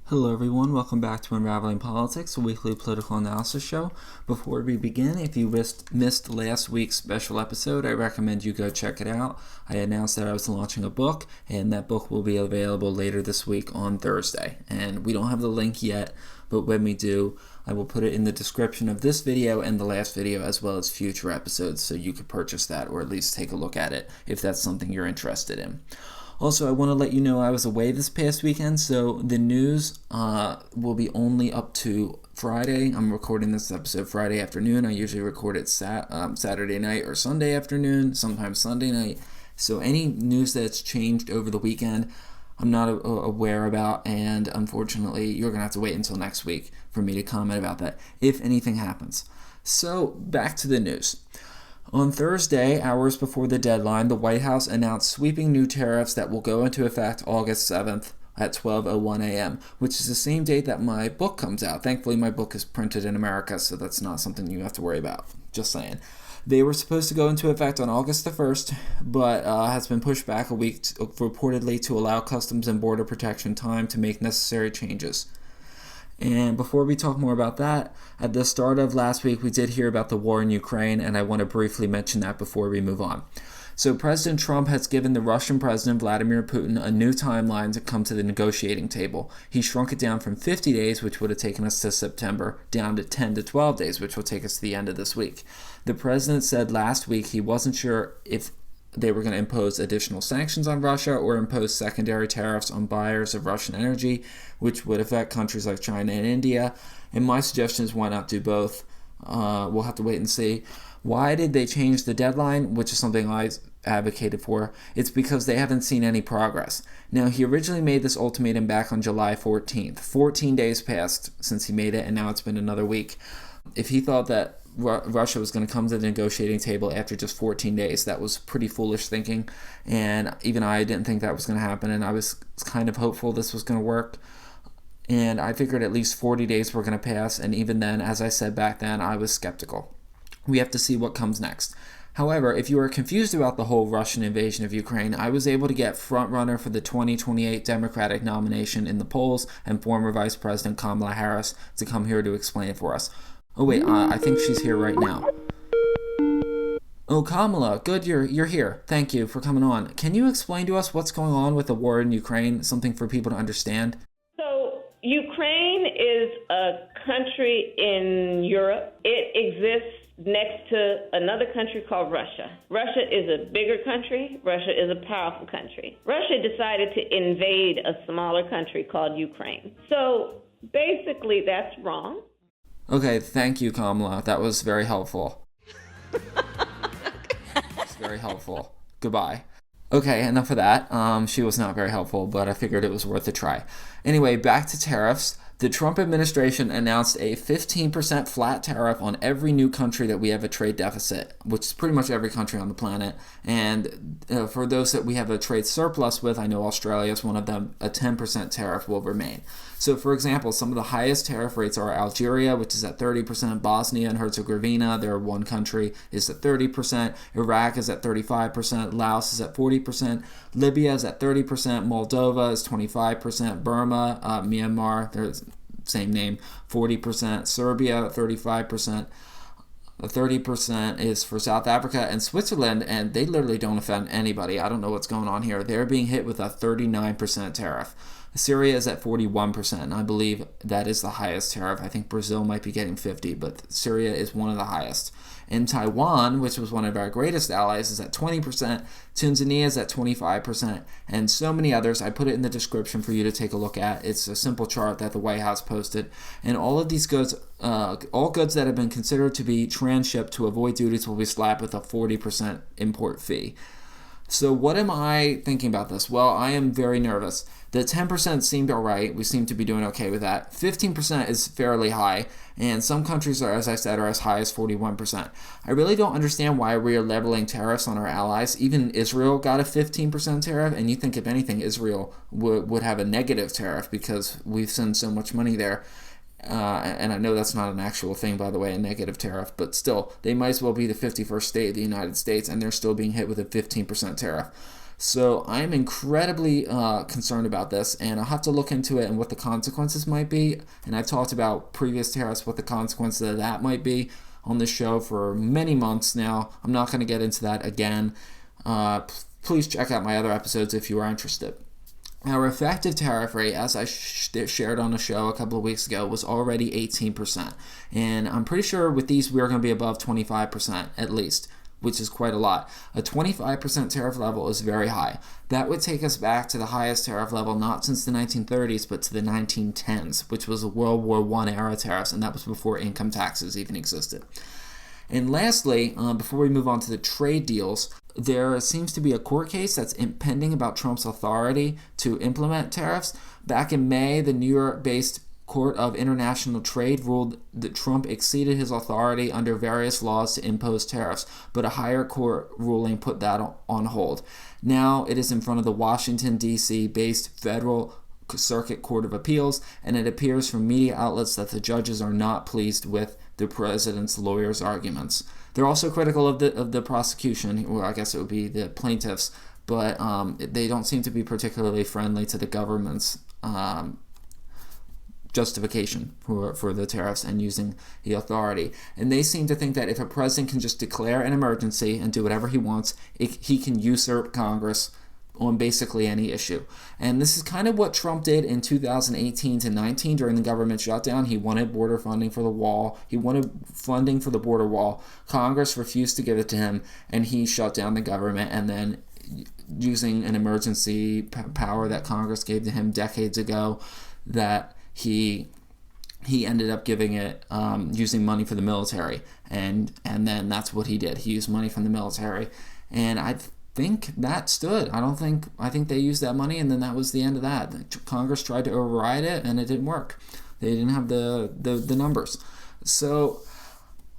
Hello everyone, welcome back to Unraveling Politics, a weekly political analysis show. Before we begin, if you missed last week's special episode, I recommend you go check it out. I announced that I was launching a book, and that book will be available later this week on Thursday. And we don't have the link yet, but when we do, I will put it in the description of this video and the last video, as well as future episodes, so you could purchase that or at least take a look at it if that's something you're interested in. Also, I want to let you know I was away this past weekend, so the news will be only up to Friday. I'm recording this episode Friday afternoon. I usually record it Saturday night or Sunday afternoon, sometimes Sunday night. So any news that's changed over the weekend, I'm not aware about, and unfortunately, you're going to have to wait until next week for me to comment about that, if anything happens. So, back to the news. On Thursday, hours before the deadline, the White House announced sweeping new tariffs that will go into effect August 7th at 12:01 a.m., which is the same date that my book comes out. Thankfully, my book is printed in America, so that's not something you have to worry about. Just saying. They were supposed to go into effect on August the 1st, but has been pushed back a week, reportedly to allow Customs and Border Protection time to make necessary changes. And before we talk more about that, at the start of last week, we did hear about the war in Ukraine, and I want to briefly mention that before we move on. So President Trump has given the Russian President Vladimir Putin a new timeline to come to the negotiating table. He shrunk it down from 50 days, which would have taken us to September, down to 10 to 12 days, which will take us to the end of this week. The president said last week he wasn't sure if they were going to impose additional sanctions on Russia or impose secondary tariffs on buyers of Russian energy, which would affect countries like China and India. And my suggestion is why not do both? We'll have to wait and see. Why did they change the deadline, which is something I advocated for? It's because they haven't seen any progress. Now, he originally made this ultimatum back on July 14th. 14 days passed since he made it, and now it's been another week. If he thought that Russia was going to come to the negotiating table after just 14 days, that was pretty foolish thinking, and even I didn't think that was going to happen, and I was kind of hopeful this was going to work, and I figured at least 40 days were going to pass, and even then, as I said back then, I was skeptical. We have to see what comes next. However, if you are confused about the whole Russian invasion of Ukraine, I was able to get frontrunner for the 2028 Democratic nomination in the polls and former Vice President Kamala Harris to come here to explain it for us. Oh wait, I think she's here right now. Oh, Kamala, good you're here. Thank you for coming on. Can you explain to us what's going on with the war in Ukraine, something for people to understand? So, Ukraine is a country in Europe. It exists next to another country called Russia. Russia is a bigger country. Russia is a powerful country. Russia decided to invade a smaller country called Ukraine. So, basically, that's wrong. Okay, thank you, Kamala. That was very helpful. It's very helpful. Goodbye. Okay, enough of that. She was not very helpful, but I figured it was worth a try. Anyway, back to tariffs. The Trump administration announced a 15% flat tariff on every new country that we have a trade deficit, which is pretty much every country on the planet. And for those that we have a trade surplus with, I know Australia is one of them, a 10% tariff will remain. So, for example, some of the highest tariff rates are Algeria, which is at 30%, Bosnia and Herzegovina, their one country, is at 30%, Iraq is at 35%, Laos is at 40%, Libya is at 30%, Moldova is 25%, Burma, Myanmar, there's same name, 40%, Serbia, 35%. 30% is for South Africa and Switzerland, and they literally don't offend anybody. I don't know what's going on here. They're being hit with a 39% tariff. Syria is at 41%, and I believe that is the highest tariff. I think Brazil might be getting 50%, but Syria is one of the highest. And Taiwan, which was one of our greatest allies, is at 20%. Tanzania is at 25%, and so many others. I put it in the description for you to take a look at. It's a simple chart that the White House posted. And all of these goods, all goods that have been considered to be transshipped to avoid duties will be slapped with a 40% import fee. So what am I thinking about this? Well, I am very nervous. The 10% seemed all right. We seem to be doing okay with that. 15% is fairly high, and some countries are, as I said, are as high as 41%. I really don't understand why we are leveling tariffs on our allies. Even Israel got a 15% tariff, and you think, if anything, Israel would have a negative tariff because we've sent so much money there. And I know that's not an actual thing, by the way, a negative tariff, but still, they might as well be the 51st state of the United States, and they're still being hit with a 15% tariff. So I'm incredibly concerned about this, and I'll have to look into it and what the consequences might be. And I've talked about previous tariffs, what the consequences of that might be on this show for many months now. I'm not going to get into that again. Please check out my other episodes if you are interested. Our effective tariff rate, as I shared on a show a couple of weeks ago, was already 18%. And I'm pretty sure with these we're going to be above 25% at least, which is quite a lot. A 25% tariff level is very high. That would take us back to the highest tariff level not since the 1930s but to the 1910s, which was a World War I era tariffs, and that was before income taxes even existed. And lastly, before we move on to the trade deals, there seems to be a court case that's pending about Trump's authority to implement tariffs. Back in May, the New York-based Court of International Trade ruled that Trump exceeded his authority under various laws to impose tariffs, but a higher court ruling put that on hold. Now it is in front of the Washington, D.C. based Federal Circuit Court of Appeals, and it appears from media outlets that the judges are not pleased with the president's lawyers' arguments. They're also critical of the prosecution, or I guess it would be the plaintiffs, but they don't seem to be particularly friendly to the government's justification for the tariffs and using the authority. And they seem to think that if a president can just declare an emergency and do whatever he wants, he can usurp Congress on basically any issue. And this is kind of what Trump did in 2018 to 19 during the government shutdown. He wanted border funding for the wall. He wanted funding for the border wall. Congress refused to give it to him, and he shut down the government, and then using an emergency power that Congress gave to him decades ago, that he ended up giving it, using money for the military, and then that's what he did. He used money from the military, and I think that stood. I think they used that money, and then that was the end of that. Congress tried to override it, and it didn't work. They didn't have the numbers. So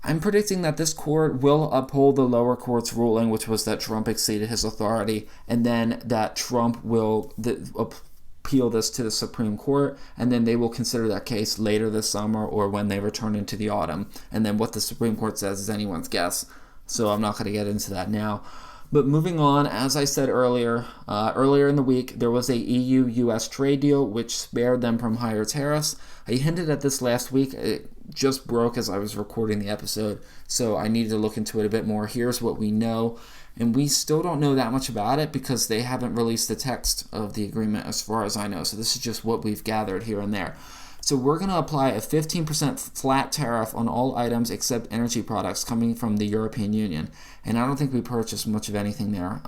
I'm predicting that this court will uphold the lower court's ruling, which was that Trump exceeded his authority, and then that Trump will appeal this to the Supreme Court, and then they will consider that case later this summer or when they return into the autumn. And then what the Supreme Court says is anyone's guess, so I'm not going to get into that now. But moving on, as I said earlier in the week, there was a EU-US trade deal which spared them from higher tariffs. I hinted at this last week. It just broke as I was recording the episode, so I needed to look into it a bit more. Here's what we know, and we still don't know that much about it because they haven't released the text of the agreement as far as I know, so this is just what we've gathered here and there. So we're going to apply a 15% flat tariff on all items except energy products coming from the European Union. And I don't think we purchased much of anything there.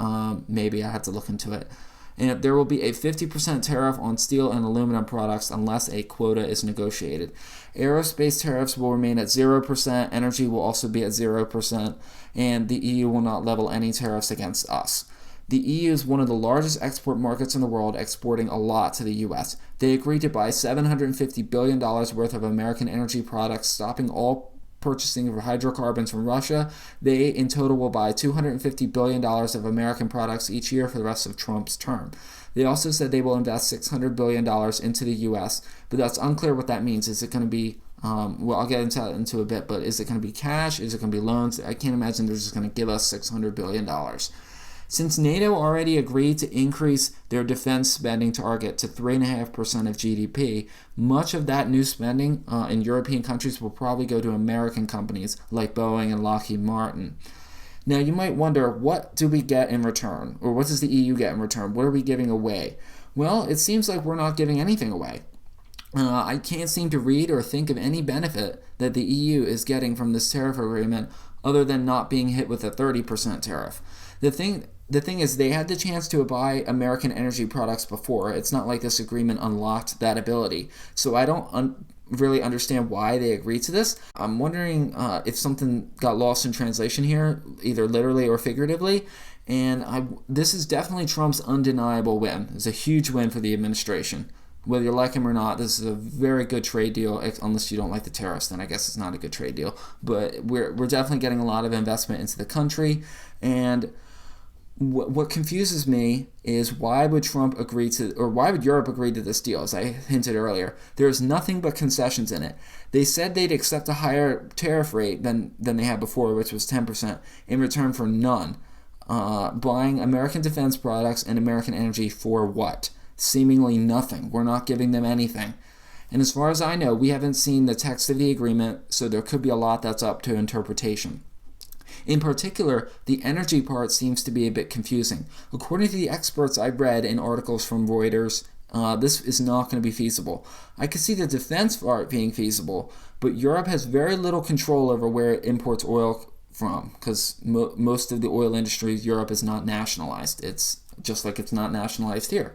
Maybe I have to look into it. And there will be a 50% tariff on steel and aluminum products unless a quota is negotiated. Aerospace tariffs will remain at 0%. Energy will also be at 0%. And the EU will not level any tariffs against us. The EU is one of the largest export markets in the world, exporting a lot to the U.S. They agreed to buy $750 billion worth of American energy products, stopping all purchasing of hydrocarbons from Russia. They, in total, will buy $250 billion of American products each year for the rest of Trump's term. They also said they will invest $600 billion into the U.S., but that's unclear what that means. Is it going to be, I'll get into a bit, but is it going to be cash? Is it going to be loans? I can't imagine they're just going to give us $600 billion. Since NATO already agreed to increase their defense spending target to 3.5% of GDP, much of that new spending in European countries will probably go to American companies like Boeing and Lockheed Martin. Now, you might wonder, what do we get in return? Or what does the EU get in return? What are we giving away? Well, it seems like we're not giving anything away. I can't seem to read or think of any benefit that the EU is getting from this tariff agreement other than not being hit with a 30% tariff. The thing is, they had the chance to buy American energy products before. It's not like this agreement unlocked that ability. So I don't really understand why they agreed to this. I'm wondering if something got lost in translation here, either literally or figuratively. And this is definitely Trump's undeniable win. It's a huge win for the administration. Whether you like him or not, this is a very good trade deal, unless you don't like the tariffs, then I guess it's not a good trade deal. But we're definitely getting a lot of investment into the country. And what confuses me is why would Europe agree to this deal? As I hinted earlier, there's nothing but concessions in it. They said they'd accept a higher tariff rate than they had before, which was 10%, in return for none. buying American defense products and American energy for what? Seemingly nothing. We're not giving them anything. And as far as I know, we haven't seen the text of the agreement, so there could be a lot that's up to interpretation. In particular, the energy part seems to be a bit confusing. According to the experts I read in articles from Reuters, this is not going to be feasible. I could see the defense part being feasible, but Europe has very little control over where it imports oil from, because most of the oil industry in Europe is not nationalized. It's just like it's not nationalized here.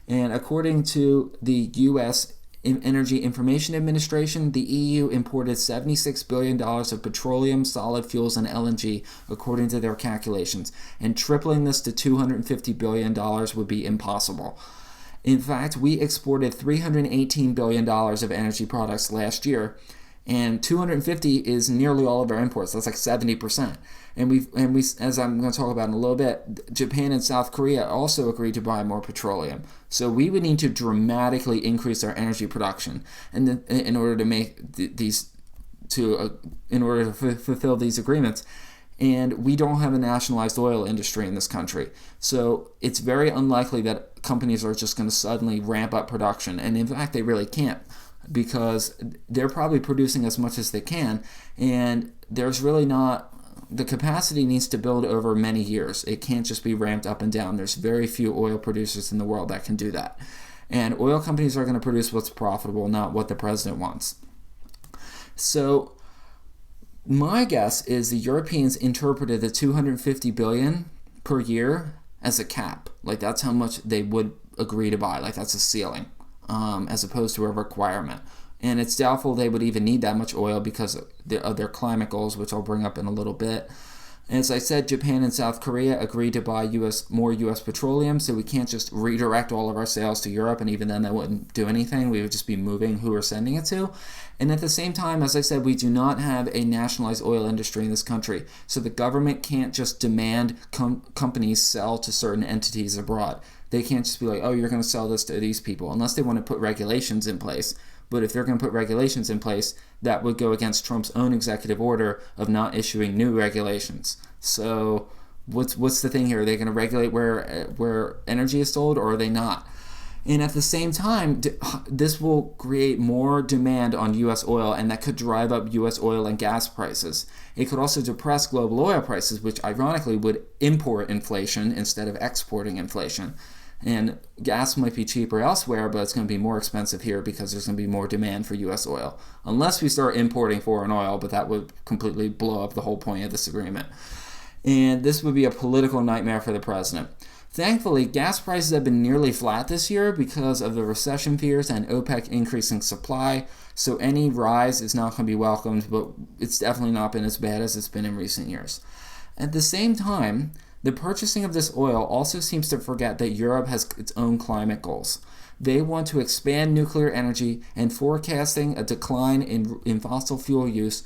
And according to the U.S. Energy Information Administration, the EU imported $76 billion of petroleum, solid fuels, and LNG, according to their calculations, and tripling this to $250 billion would be impossible. In fact, we exported $318 billion of energy products last year, and 250 is nearly all of our imports. That's like 70%. And we, as I'm going to talk about in a little bit, Japan and South Korea also agreed to buy more petroleum. So we would need to dramatically increase our energy production, and in order to make in order to fulfill these agreements. And we don't have a nationalized oil industry in this country. So it's very unlikely that companies are just going to suddenly ramp up production. And in fact, they really can't, because they're probably producing as much as they can. And there's really not, the capacity needs to build over many years. It can't just be ramped up and down. There's very few oil producers in the world that can do that. And oil companies are going to produce what's profitable, not what the president wants. So my guess is the Europeans interpreted the $250 billion per year as a cap. Like, that's how much they would agree to buy. Like, that's a ceiling, as opposed to a requirement. And it's doubtful they would even need that much oil because of their climate goals, which I'll bring up in a little bit. As I said, Japan and South Korea agreed to buy more U.S. petroleum, so we can't just redirect all of our sales to Europe, and even then that wouldn't do anything. We would just be moving who we're sending it to. And at the same time, as I said, we do not have a nationalized oil industry in this country, so the government can't just demand companies sell to certain entities abroad. They can't just be like, oh, you're going to sell this to these people, unless they want to put regulations in place. But if they're going to put regulations in place, that would go against Trump's own executive order of not issuing new regulations. So what's the thing here? Are they going to regulate where energy is sold, or are they not? And at the same time, this will create more demand on U.S. oil, and that could drive up U.S. oil and gas prices. It could also depress global oil prices, which ironically would import inflation instead of exporting inflation. And gas might be cheaper elsewhere, but it's going to be more expensive here because there's going to be more demand for U.S. oil. Unless we start importing foreign oil, but that would completely blow up the whole point of this agreement. And this would be a political nightmare for the president. Thankfully, gas prices have been nearly flat this year because of the recession fears and OPEC increasing supply, so any rise is not going to be welcomed, but it's definitely not been as bad as it's been in recent years. At the same time, the purchasing of this oil also seems to forget that Europe has its own climate goals. They want to expand nuclear energy and forecasting a decline in fossil fuel use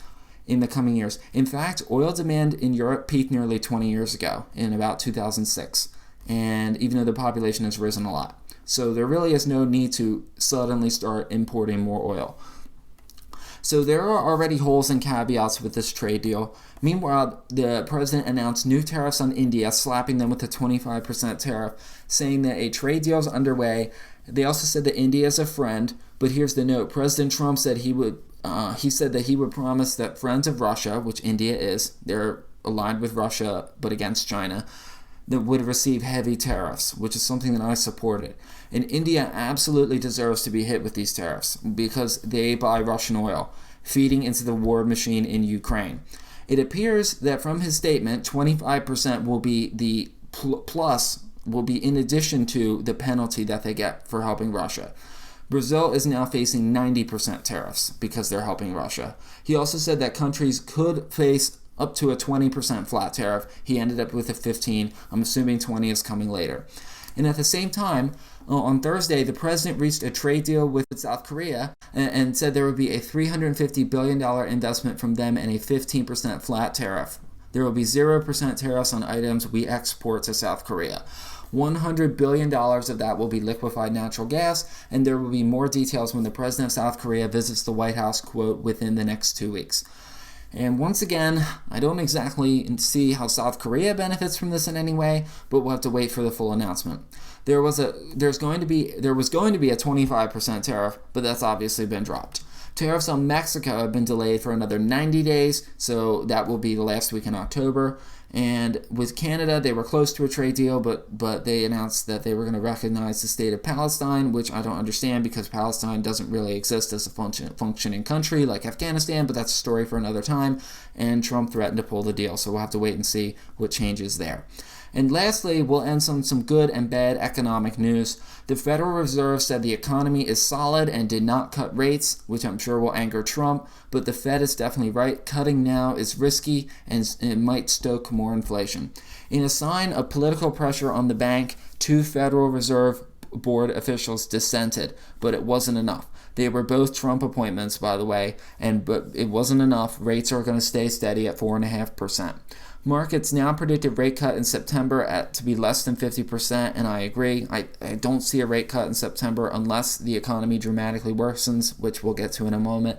in the coming years. In fact, oil demand in Europe peaked nearly 20 years ago, in about 2006, and even though the population has risen a lot. So there really is no need to suddenly start importing more oil. So there are already holes and caveats with this trade deal. Meanwhile, the president announced new tariffs on India, slapping them with a 25% tariff, saying that a trade deal is underway. They also said that India is a friend, but here's the note. President Trump said he said that he would promise that friends of Russia, which India is, they're aligned with Russia but against China, that would receive heavy tariffs, which is something that I supported. And India absolutely deserves to be hit with these tariffs because they buy Russian oil, feeding into the war machine in Ukraine. It appears that from his statement, 25% will be the plus, will be in addition to the penalty that they get for helping Russia. Brazil is now facing 90% tariffs because they're helping Russia. He also said that countries could face up to a 20% flat tariff. He ended up with a 15. I'm assuming 20 is coming later. And at the same time, on Thursday, the president reached a trade deal with South Korea and said there would be a $350 billion investment from them and a 15% flat tariff. There will be 0% tariffs on items we export to South Korea. $100 billion of that will be liquefied natural gas, and there will be more details when the president of South Korea visits the White House, quote, within the next 2 weeks. And once again, I don't exactly see how South Korea benefits from this in any way, but we'll have to wait for the full announcement. There was going to be a 25% tariff, but that's obviously been dropped. Tariffs on Mexico have been delayed for another 90 days, so that will be the last week in October. And with Canada, they were close to a trade deal, but they announced that they were going to recognize the state of Palestine, which I don't understand because Palestine doesn't really exist as a functioning country like Afghanistan, but that's a story for another time. And Trump threatened to pull the deal, so we'll have to wait and see what changes there. And lastly, we'll end on some good and bad economic news. The Federal Reserve said the economy is solid and did not cut rates, which I'm sure will anger Trump, but the Fed is definitely right. Cutting now is risky and it might stoke more inflation. In a sign of political pressure on the bank, 2 Federal Reserve Board officials dissented, but it wasn't enough. They were both Trump appointments, by the way, but it wasn't enough. Rates are going to stay steady at 4.5%. Markets now predict a rate cut in September to be less than 50%, and I agree. I don't see a rate cut in September unless the economy dramatically worsens, which we'll get to in a moment.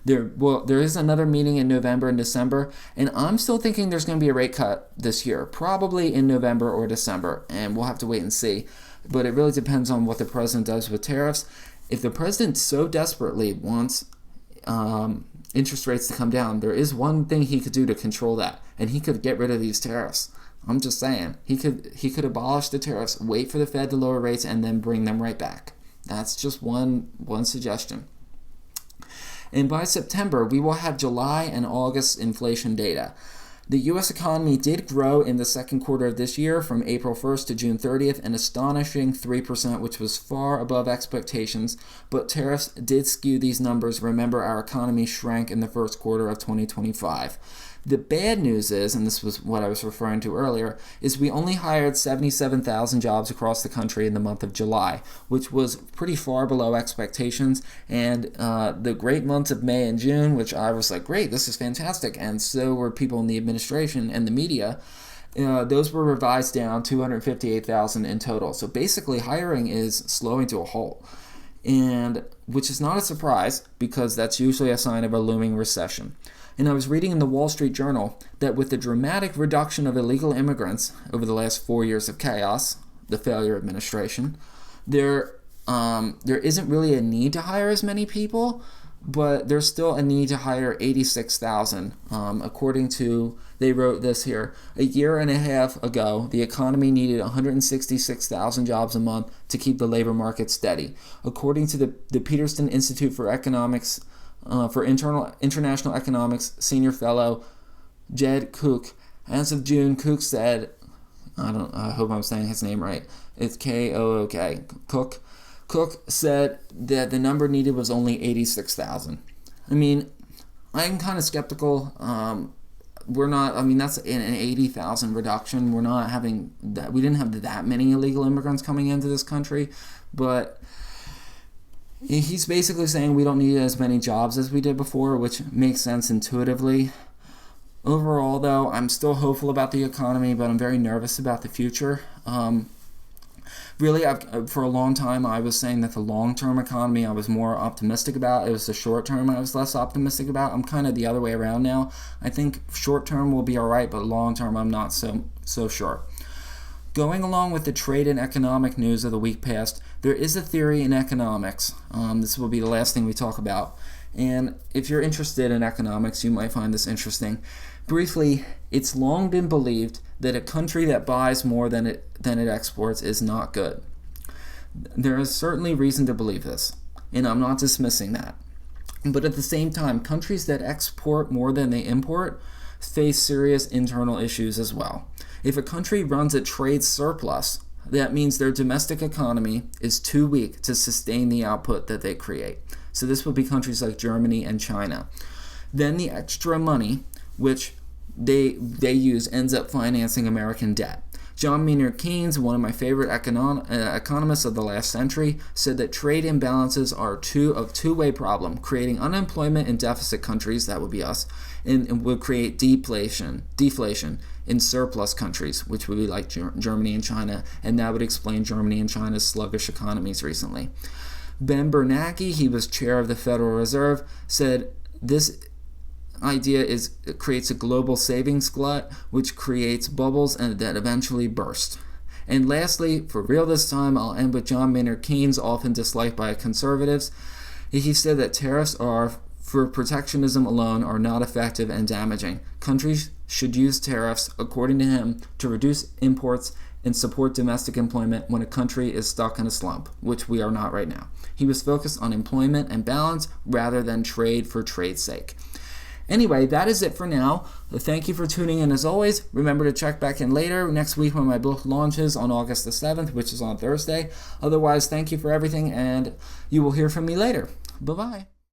There is another meeting in November and December, and I'm still thinking there's going to be a rate cut this year, probably in November or December, and we'll have to wait and see. But it really depends on what the president does with tariffs. If the president so desperately wants interest rates to come down, there is one thing he could do to control that, and he could get rid of these tariffs. I'm just saying, he could abolish the tariffs, wait for the Fed to lower rates, and then bring them right back. That's just one suggestion. And by September, we will have July and August inflation data. The U.S. economy did grow in the second quarter of this year from April 1st to June 30th, an astonishing 3%, which was far above expectations, but tariffs did skew these numbers. Remember, our economy shrank in the first quarter of 2025. The bad news is, and this was what I was referring to earlier, is we only hired 77,000 jobs across the country in the month of July, which was pretty far below expectations. And the great months of May and June, which I was like, great, this is fantastic, and so were people in the administration and the media, those were revised down 258,000 in total. So basically, hiring is slowing to a halt, and which is not a surprise because that's usually a sign of a looming recession. And I was reading in the Wall Street Journal that with the dramatic reduction of illegal immigrants over the last 4 years of chaos, the failure administration, there isn't really a need to hire as many people, but there's still a need to hire 86,000. According to, they wrote this here, a year and a half ago, the economy needed 166,000 jobs a month to keep the labor market steady. According to the Peterson Institute for Economics, for International Economics senior fellow Jed Cook. As of June, Cook said, I hope I'm saying his name right. It's K-O-O-K. Cook said that the number needed was only 86,000. I mean, I'm kind of skeptical. That's an 80,000 reduction. We're not having that. We didn't have that many illegal immigrants coming into this country, but he's basically saying we don't need as many jobs as we did before, which makes sense intuitively. Overall, though, I'm still hopeful about the economy, but I'm very nervous about the future. Really, for a long time, I was saying that the long-term economy I was more optimistic about. It was the short-term I was less optimistic about. I'm kind of the other way around now. I think short-term will be all right, but long-term I'm not so sure. Going along with the trade and economic news of the week past, there is a theory in economics. This will be the last thing we talk about. And if you're interested in economics, you might find this interesting. Briefly, it's long been believed that a country that buys more than it exports is not good. There is certainly reason to believe this, and I'm not dismissing that. But at the same time, countries that export more than they import face serious internal issues as well. If a country runs a trade surplus, that means their domestic economy is too weak to sustain the output that they create. So this would be countries like Germany and China. Then the extra money, which they use, ends up financing American debt. John Maynard Keynes, one of my favorite economists of the last century, said that trade imbalances are a two-way problem, creating unemployment in deficit countries, that would be us, and would create deflation in surplus countries, which would be like Germany and China, and that would explain Germany and China's sluggish economies recently. Ben Bernanke, he was chair of the Federal Reserve, said this idea is it creates a global savings glut, which creates bubbles and that eventually burst. And lastly, for real this time, I'll end with John Maynard Keynes, often disliked by conservatives. He said that tariffs are, for protectionism alone, are not effective and damaging. Countries should use tariffs, according to him, to reduce imports and support domestic employment when a country is stuck in a slump, which we are not right now. He was focused on employment and balance rather than trade for trade's sake. Anyway, that is it for now. Thank you for tuning in as always. Remember to check back in later next week when my book launches on August the 7th, which is on Thursday. Otherwise, thank you for everything, and you will hear from me later. Bye-bye.